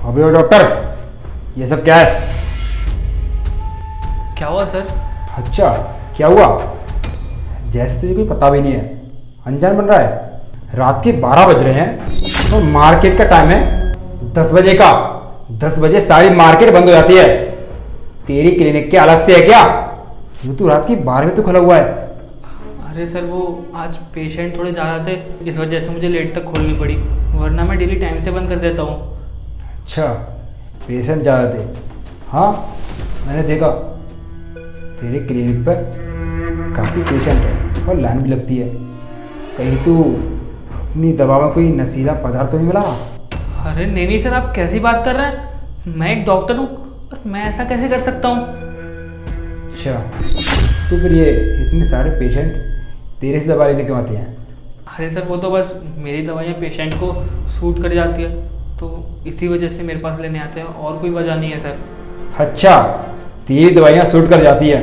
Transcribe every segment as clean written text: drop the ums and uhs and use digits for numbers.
अबे ओ डॉक्टर, ये सब क्या है? क्या हुआ सर? अच्छा, क्या हुआ? जैसे तुझे कोई पता भी नहीं है, अनजान बन रहा है। रात के 12 बज रहे हैं और मार्केट का टाइम है 10 बजे का। 10 बजे सारी मार्केट बंद हो जाती है। तेरी क्लिनिक के अलग से है क्या? वो तू रात की 12 बजे तो खुला हुआ है। अरे सर, वो आज पेशेंट थोड़े ज़्यादा थे, इस वजह से मुझे लेट तक खोलनी पड़ी, वरना मैं डेली टाइम से बंद कर देता हूँ। अच्छा, पेशेंट ज़्यादा थे। हाँ, मैंने देखा तेरे क्लिनिक पर काफ़ी पेशेंट है और लाइन भी लगती है। कहीं तू अपनी दवा में कोई नशीला पदार्थ तो नहीं मिला? अरे नहीं नहीं सर, आप कैसी बात कर रहे हैं? मैं एक डॉक्टर हूँ और मैं ऐसा कैसे कर सकता हूँ? अच्छा, तो फिर ये इतने सारे पेशेंट तेरे से दवा लेने क्यों आते हैं? अरे सर, वो तो बस मेरी दवाइयाँ पेशेंट को सूट कर जाती है, तो इसी वजह से मेरे पास लेने आते हैं, और कोई वजह नहीं है सर। अच्छा, तेरी दवाइयाँ सूट कर जाती है।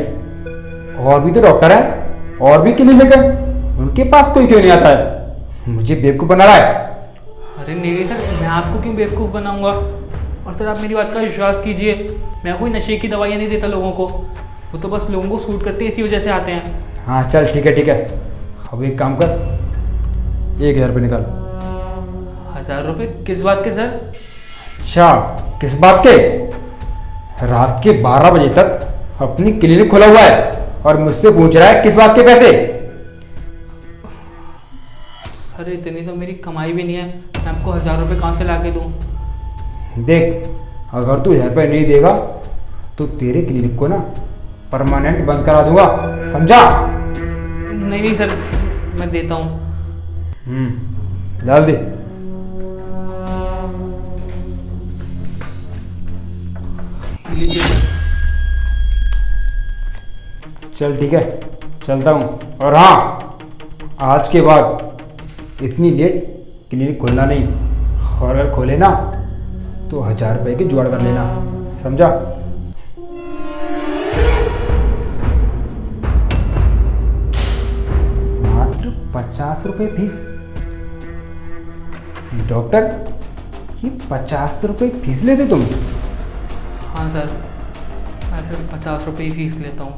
और भी तो डॉक्टर हैं और भी क्लिनिक है, उनके पास कोई क्यों नहीं आता है? मुझे बेवकूफ़ बना रहा है। अरे नहीं नहीं सर, मैं आपको क्यों बेवकूफ़ बनाऊंगा? और सर, आप मेरी बात का विश्वास कीजिए, मैं कोई नशे की दवाइयाँ नहीं देता लोगों को, वो तो बस लोगों को सूट करती है, इसी वजह से आते हैं। हाँ चल, ठीक है ठीक है। अब एक काम कर, 1,000 रुपये निकाल। 1000 रुपये? किस बात के सर? अच्छा, किस बात के? रात के 12 बजे तक अपनी क्लिनिक खोला हुआ है और मुझसे पूछ रहा है किस बात के पैसे? सर, इतनी तो मेरी कमाई भी नहीं है, मैं आपको 1000 रुपये कहाँ से ला के दूँ? देख, अगर तू 1,000 रुपये नहीं देगा तो तेरे क्लिनिक को ना परमानेंट बंद करा दूंगा, समझा? नहीं नहीं सर, मैं देता हूँ। डाल दे। लीजिए सर। चल ठीक है, चलता हूँ। और हाँ, आज के बाद इतनी लेट क्लिनिक खोलना नहीं, और अगर खोले ना तो 1,000 रुपये की जुगाड़ कर लेना, समझा? मात्र 50 रुपये फीस? डॉक्टर, ये 50 रुपये फीस लेते तुम? हाँ सर, मैं सिर्फ 50 रुपये ही फीस लेता हूँ।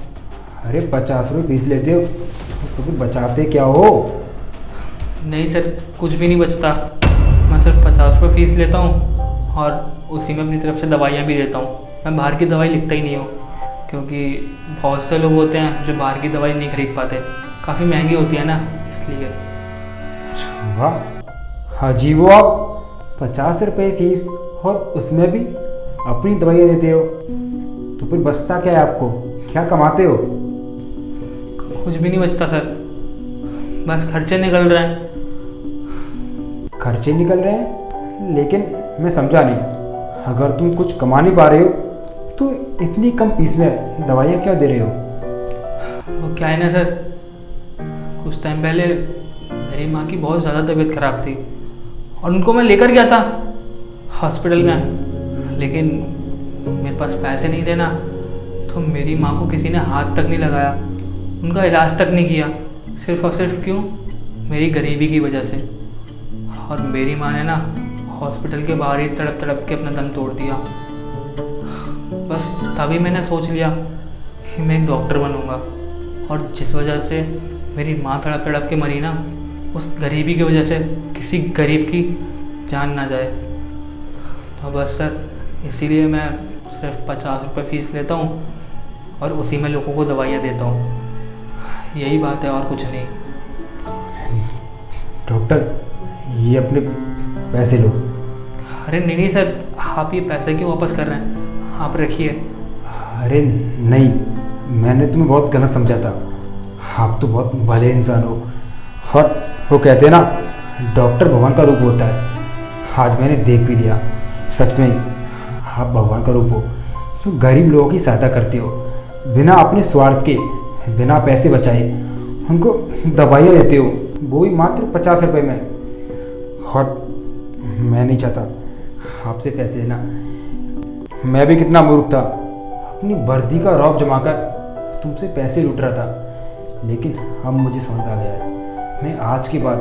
अरे 50 रुपये फीस लेते हो तो फिर बचाते क्या हो? नहीं सर, कुछ भी नहीं बचता, मैं सिर्फ 50 रुपये फीस लेता हूँ और उसी में अपनी तरफ से दवाइयाँ भी देता हूँ। मैं बाहर की दवाई लिखता ही नहीं हूँ, क्योंकि बहुत से लोग होते हैं जो बाहर की दवाई नहीं खरीद पाते, काफ़ी महंगी होती है ना, इसलिए। वाह, अजीब हो आप। 50 रुपये फीस और उसमें भी अपनी दवाइयाँ देते हो, तो फिर बचता क्या है आपको? क्या कमाते हो? कुछ भी नहीं बचता सर, बस खर्चे निकल रहे हैं। खर्चे निकल रहे हैं? लेकिन मैं समझा नहीं, अगर तुम कुछ कमा नहीं पा रहे हो तो इतनी कम फीस में दवाइयाँ क्यों दे रहे हो? वो क्या है ना सर, कुछ टाइम पहले मेरी माँ की बहुत ज़्यादा तबीयत ख़राब थी और उनको मैं लेकर गया था हॉस्पिटल में, लेकिन मेरे पास पैसे नहीं थे ना, तो मेरी माँ को किसी ने हाथ तक नहीं लगाया, उनका इलाज तक नहीं किया, सिर्फ और सिर्फ क्यों? मेरी गरीबी की वजह से। और मेरी माँ ने ना हॉस्पिटल के बाहर ही तड़प तड़प के अपना दम तोड़ दिया। बस तभी मैंने सोच लिया कि मैं एक डॉक्टर बनूंगा, और जिस वजह से मेरी माँ तड़प तड़प के मरी ना, उस गरीबी की वजह से किसी गरीब की जान ना जाए। तो बस सर, इसीलिए मैं सिर्फ 50 रुपये फीस लेता हूँ और उसी में लोगों को दवाइयाँ देता हूँ, यही बात है और कुछ नहीं। डॉक्टर, ये अपने पैसे लो। अरे नहीं नहीं सर, आप ये पैसे क्यों वापस कर रहे हैं? आप रखिए। अरे नहीं, मैंने तुम्हें बहुत गलत समझा था। आप तो बहुत भले इंसान हो। और वो कहते हैं ना, डॉक्टर भगवान का रूप होता है। आज मैंने देख भी लिया, सच में आप भगवान का रूप हो, जो गरीब लोगों की सहायता करते हो, बिना अपने स्वार्थ के, बिना पैसे बचाए उनको दवाइयाँ देते हो, वो भी मात्र 50 रुपये में। और मैं नहीं चाहता आपसे पैसे लेना। मैं भी कितना मूर्ख था, अपनी वर्दी का रौब जमाकर तुमसे पैसे लूट रहा था, लेकिन अब मुझे समझ आ गया है मैं आज के बाद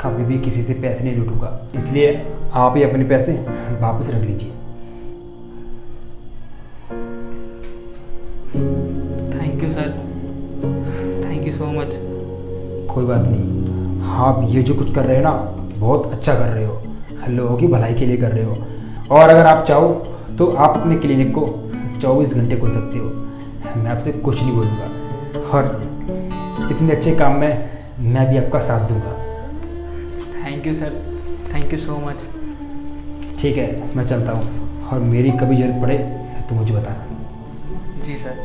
कभी भी किसी से पैसे नहीं लूटूंगा, इसलिए आप ही अपने पैसे वापस रख लीजिए। Thank you sir, thank you so much. कोई बात नहीं, आप ये जो कुछ कर रहे हो ना बहुत अच्छा कर रहे हो, लोगों की भलाई के लिए कर रहे हो। और अगर आप चाहो तो आप अपने क्लिनिक को 24 घंटे खोल सकते हो, मैं आपसे कुछ नहीं बोलूँगा। और इतने अच्छे काम में मैं भी आपका साथ दूंगा। Thank you sir, thank you so much. ठीक है, मैं चलता हूँ, और मेरी कभी ज़रूरत पड़े तो मुझे बताना। जी सर।